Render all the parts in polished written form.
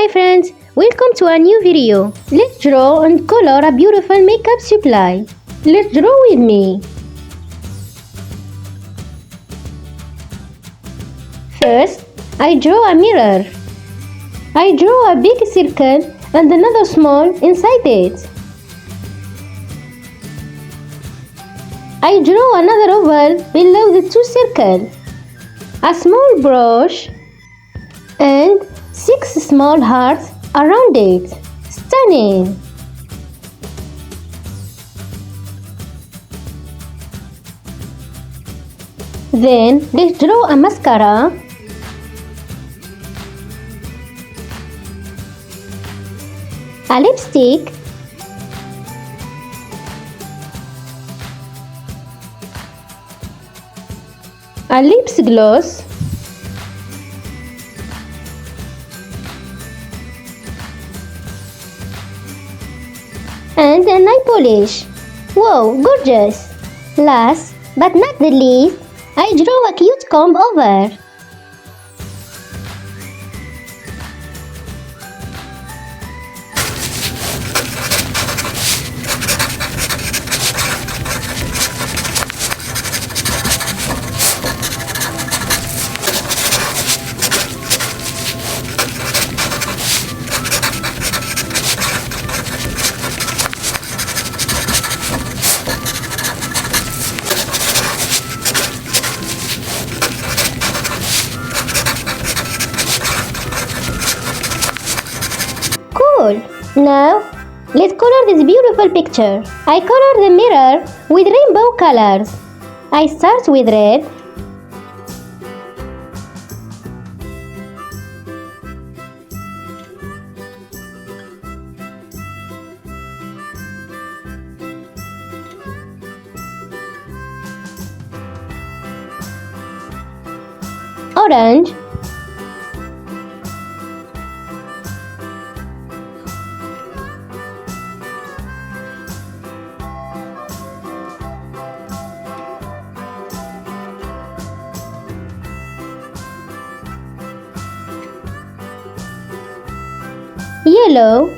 Hi friends, welcome to a new video. Let's draw and color a beautiful makeup supply. Let's draw with me. First, I draw a mirror. I draw a big circle and another small inside it. I draw another oval below the two circles, a small brush, and 6 small hearts around it. Stunning! Then let's draw a mascara. A lipstick. A lips gloss. And a nail polish. Wow, gorgeous! Last but not the least, I draw a cute comb over. Cool! Now, let's color this beautiful picture. I color the mirror with rainbow colors. I start with red. Orange. Yellow.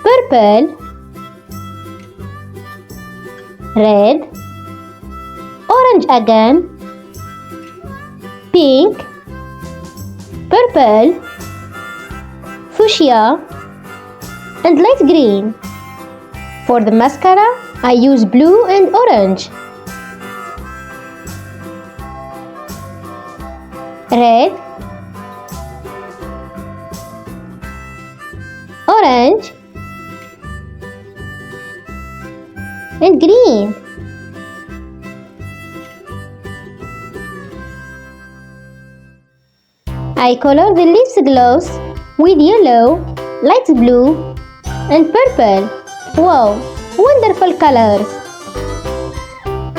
Purple. Red. Orange again, pink, purple, fuchsia, and light green. For the mascara, I use blue and orange. Red, orange, and green. I color the lips gloss with yellow, light blue, and purple. Wow, wonderful colors!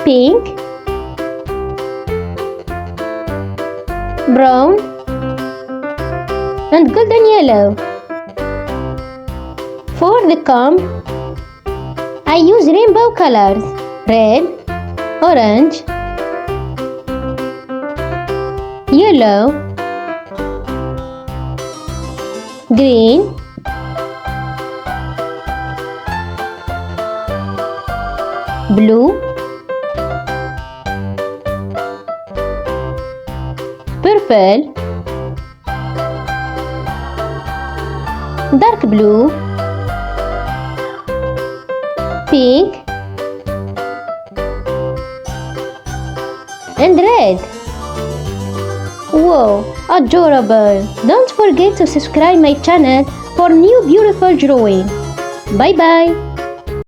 Pink, brown, and golden yellow. For the comb, I use rainbow colors: red, orange, yellow, green, blue, purple, dark blue, pink, and red. Wow, adorable! Don't forget to subscribe my channel for new beautiful drawing. Bye bye!